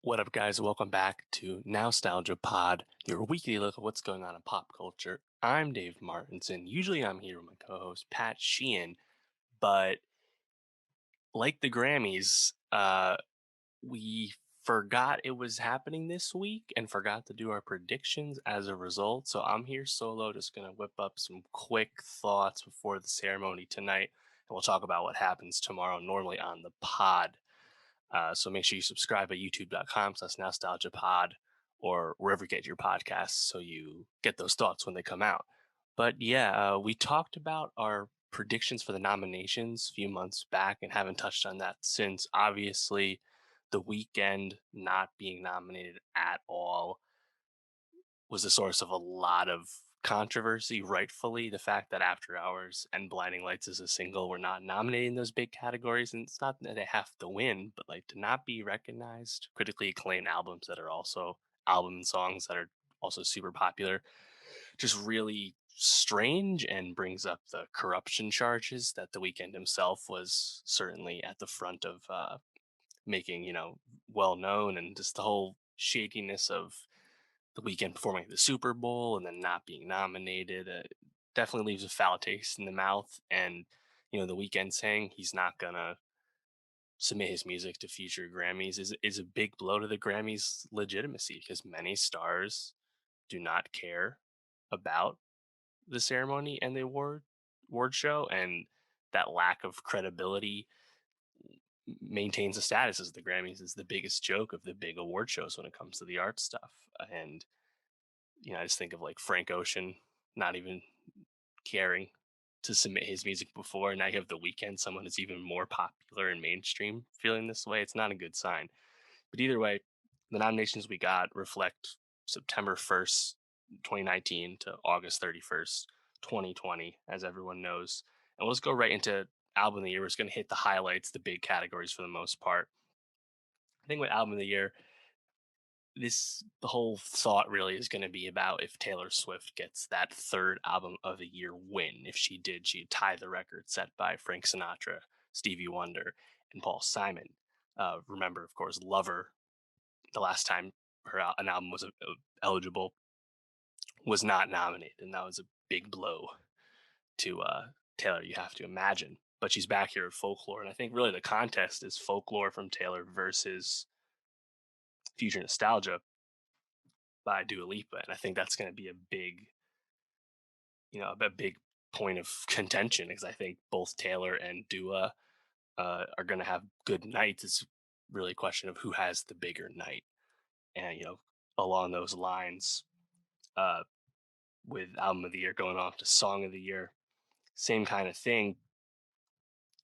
What up, guys? Welcome back to Nowstalgia Pod, your weekly look at what's going on in pop culture. I'm Dave Martinson. Usually I'm here with my co host, Pat Sheehan, but like the Grammys, we forgot it was happening this week and forgot to do our predictions as a result. So I'm here solo, just going to whip up some quick thoughts before the ceremony tonight, and we'll talk about what happens tomorrow, normally on the pod. So make sure you subscribe at youtube.com/nostalgiapod or wherever you get your podcasts so you get those thoughts when they come out. But yeah, we talked about our predictions for the nominations a few months back and haven't touched on that since. Obviously, the weekend not being nominated at all was the source of a lot of controversy, rightfully. The fact that After Hours and Blinding Lights as a single were not nominated in those big categories, and it's not that they have to win, but like to not be recognized, critically acclaimed albums that are also album songs that are also super popular, just really strange and brings up the corruption charges that the weekend himself was certainly at the front of making, well known, and just the whole shadiness of the weekend performing at the Super Bowl and then not being nominated definitely leaves a foul taste in the mouth. And the weekend saying he's not gonna submit his music to future Grammys is a big blow to the Grammys' legitimacy because many stars do not care about the ceremony and the award show, and that lack of credibility maintains the status as the Grammys is the biggest joke of the big award shows when it comes to the art stuff. And I just think of like Frank Ocean not even caring to submit his music before. Now you have the weekend, someone who's even more popular and mainstream feeling this way. It's not a good sign. But either way, the nominations we got reflect September 1st, 2019 to August 31st, 2020, as everyone knows. And we'll just go right into album of the year. We're just going to hit the highlights, the big categories for the most part. I think with album of the year, the whole thought really is going to be about if Taylor Swift gets that third album of the year win. If she did, she'd tie the record set by Frank Sinatra, Stevie Wonder, and Paul Simon. Remember, of course, Lover, the last time an album was eligible, was not nominated, and that was a big blow to Taylor, you have to imagine. But she's back here with Folklore, and I think really the contest is Folklore from Taylor versus Future Nostalgia by Dua Lipa, and I think that's going to be a big point of contention because I think both Taylor and Dua are going to have good nights. It's really a question of who has the bigger night, and along those lines, uh, with album of the year going off to song of the year, same kind of thing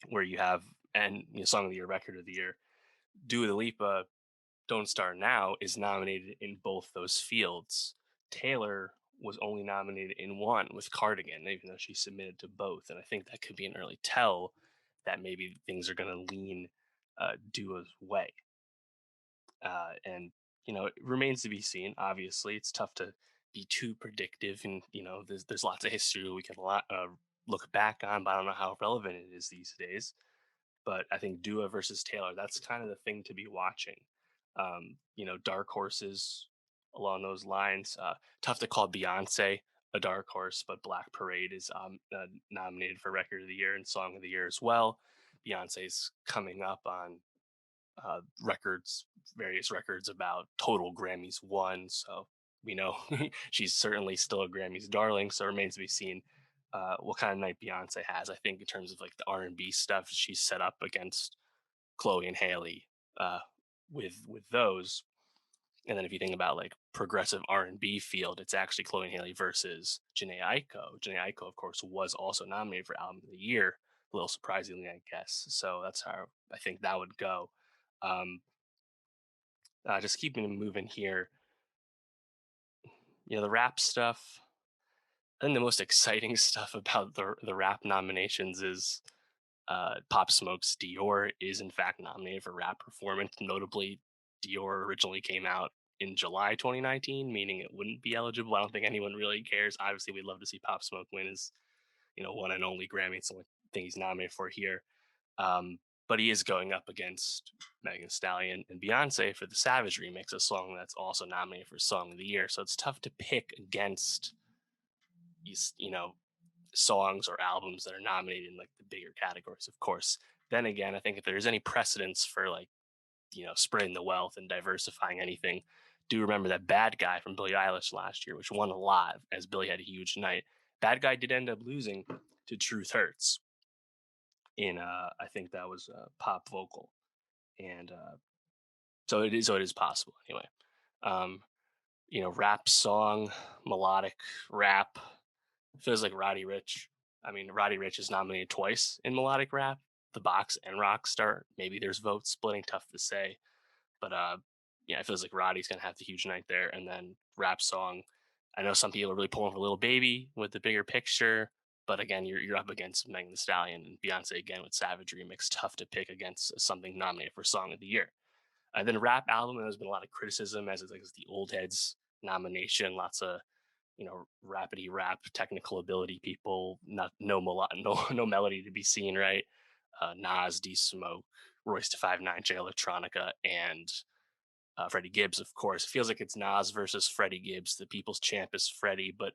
where you have and song of the year, record of the year, Dua Lipa Don't Start Now is nominated in both those fields. Taylor was only nominated in one with Cardigan, even though she submitted to both. And I think that could be an early tell that maybe things are going to lean Dua's way. And, it remains to be seen. Obviously, it's tough to be too predictive. And, there's lots of history we can look back on, but I don't know how relevant it is these days. But I think Dua versus Taylor, that's kind of the thing to be watching. Dark horses along those lines. Tough to call Beyonce a dark horse, but Black Parade is nominated for Record of the Year and Song of the Year as well. Beyonce's coming up on records, various records about total Grammys won. So we know she's certainly still a Grammys darling. So it remains to be seen what kind of night Beyonce has. I think in terms of like the R&B stuff, she's set up against Chloe and Haley with those. And then if you think about like progressive R&B field, it's actually Chloe and Haley versus Janae Aiko. Janae Aiko, of course, was also nominated for Album of the Year, a little surprisingly, I guess. So that's how I think that would go. Um, just keeping it moving here. The rap stuff. I think the most exciting stuff about the rap nominations is Pop Smoke's Dior is in fact nominated for rap performance. Notably, Dior originally came out in July 2019, meaning it wouldn't be eligible. I don't think anyone really cares. Obviously, we'd love to see Pop Smoke win his, one and only Grammy. It's the only thing he's nominated for here. Um, but he is going up against Megan Thee Stallion and Beyonce for the Savage remix, a song that's also nominated for Song of the Year. So it's tough to pick against these, songs or albums that are nominated in like the bigger categories, of course. Then again, I think if there's any precedence for like, spreading the wealth and diversifying anything, do remember that Bad Guy from Billie Eilish last year, which won a lot as Billie had a huge night. Bad Guy did end up losing to Truth Hurts in I think that was pop vocal. And so it is possible anyway. Um, rap song, melodic rap, feels like Roddy Rich. I mean, Roddy Rich is nominated twice in melodic rap, The Box and Rockstar. Maybe there's vote splitting, tough to say. But yeah, it feels like Roddy's gonna have the huge night there. And then rap song. I know some people are really pulling for Little Baby with the bigger picture, but again, you're up against Megan Thee Stallion and Beyonce again with Savage Remix. Tough to pick against something nominated for Song of the Year. And then rap album, there's been a lot of criticism as it's like it's the old heads nomination. Lots of rapidy rap technical ability people, not no melody to be seen, right? Nas, D Smoke, Royce to 5 9, J Electronica, and Freddie Gibbs, of course. It feels like it's Nas versus Freddie Gibbs. The people's champ is Freddie, but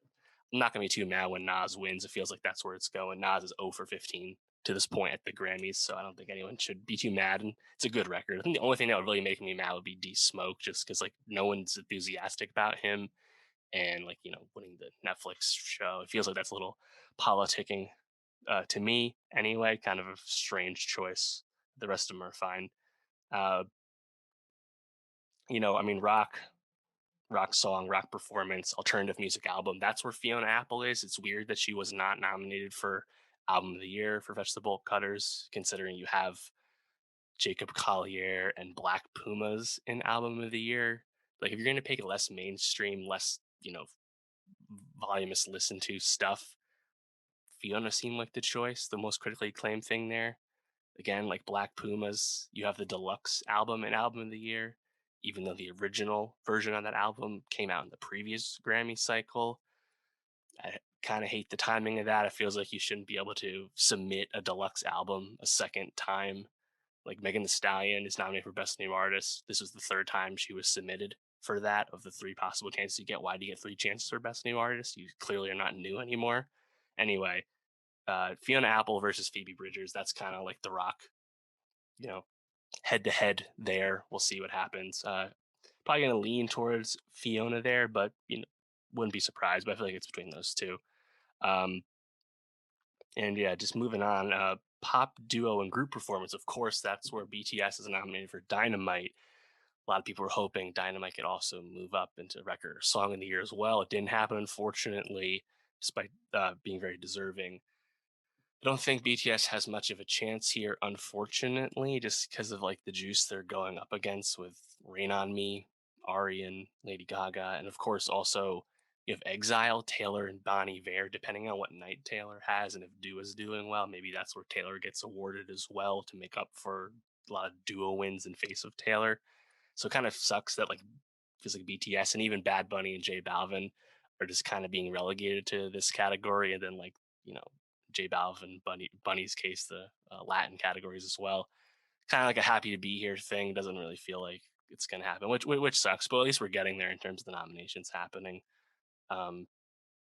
I'm not going to be too mad when Nas wins. It feels like that's where it's going. Nas is 0 for 15 to this point at the Grammys, so I don't think anyone should be too mad. And it's a good record. I think the only thing that would really make me mad would be D Smoke, just because like no one's enthusiastic about him, and like winning the Netflix show. It feels like that's a little politicking to me anyway. Kind of a strange choice. The rest of them are fine. Uh, I mean, rock song, rock performance, alternative music album. That's where Fiona Apple is. It's weird that she was not nominated for album of the year for Fetch the Bolt Cutters, considering you have Jacob Collier and Black Pumas in album of the year. Like if you're going to pick less mainstream, less, voluminous listen to stuff, Fiona seemed like the choice, the most critically acclaimed thing there. Again, like Black Pumas, you have the deluxe album and album of the year, even though the original version of that album came out in the previous Grammy cycle. I kind of hate the timing of that. It feels like you shouldn't be able to submit a deluxe album a second time. Like Megan Thee Stallion is nominated for Best New Artist. This was the third time she was submitted for that. Of the three possible chances you get, why do you get three chances for Best New Artist? You clearly are not new anymore. Anyway, Fiona Apple versus Phoebe Bridgers. That's kind of like the Rock, you know, head to head there. We'll see what happens. Probably going to lean towards Fiona there, but wouldn't be surprised. But I feel like it's between those two. Um, and yeah, just moving on. Pop duo and group performance. Of course, that's where BTS is nominated for Dynamite. A lot of people were hoping Dynamite could also move up into record or song of the year as well. It didn't happen, unfortunately, despite being very deserving. I don't think BTS has much of a chance here, unfortunately, just because of like the juice they're going up against with Rain on Me, Ari, and Lady Gaga, and of course also you have Exile, Taylor, and Bonnie Vare. Depending on what night Taylor has, and if duo is doing well, maybe that's where Taylor gets awarded as well to make up for a lot of duo wins in face of Taylor. So it kind of sucks that like feels like BTS and even Bad Bunny and J Balvin are just kind of being relegated to this category, and then like you know J Balvin, Bunny's case, the Latin categories as well. Kind of like a happy to be here thing. Doesn't really feel like it's going to happen, which sucks. But at least we're getting there in terms of the nominations happening. Um,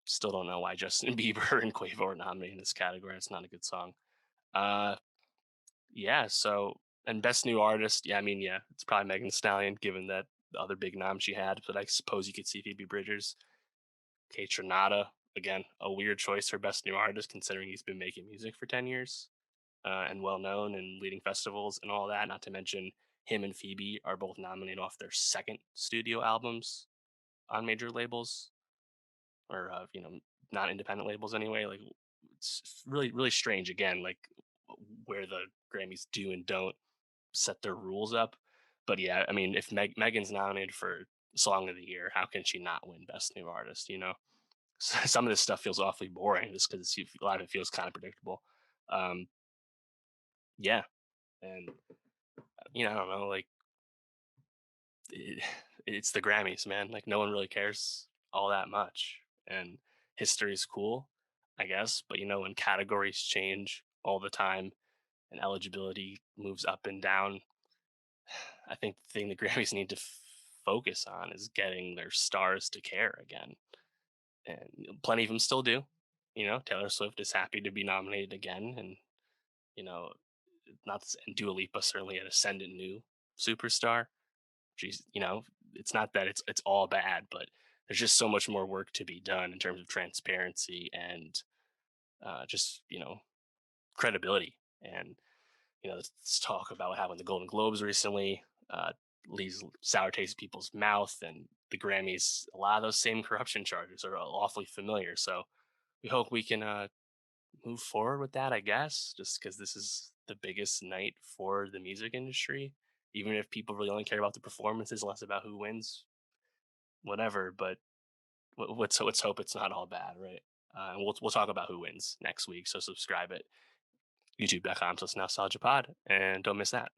Still don't know why Justin Bieber and Quavo are nominated in this category. It's not a good song. Uh, yeah. So and best new artist. Yeah, I mean, yeah, it's probably Megan Thee Stallion, given that the other big nom she had. But I suppose you could see Phoebe Bridgers, Kate Trinata. Again, a weird choice for best new artist, considering he's been making music for 10 years. And well known and leading festivals and all that. Not to mention, him and Phoebe are both nominated off their second studio albums on major labels, or not independent labels anyway. Like it's really really strange. Again, like where the Grammys do and don't set their rules up. But yeah, I mean, if Megan's nominated for Song of the Year, how can she not win Best New Artist? Some of this stuff feels awfully boring just because a lot of it feels kind of predictable. Um, yeah, and I don't know, like it, it's the Grammys, man. Like no one really cares all that much, and history is cool, I guess. But when categories change all the time, and eligibility moves up and down. I think the thing the Grammys need to focus on is getting their stars to care again, and plenty of them still do. Taylor Swift is happy to be nominated again, and you know, not and Dua Lipa certainly an ascendant new superstar. She's, it's not that it's all bad, but there's just so much more work to be done in terms of transparency and just credibility. And let's talk about what happened with the Golden Globes recently. Leaves sour taste in people's mouth, and the Grammys. A lot of those same corruption charges are awfully familiar. So we hope we can move forward with that. I guess just because this is the biggest night for the music industry. Even if people really only care about the performances, less about who wins, whatever. But let's hope it's not all bad, right? And we'll talk about who wins next week. So subscribe at youtube.com/nostalgiapod and don't miss that.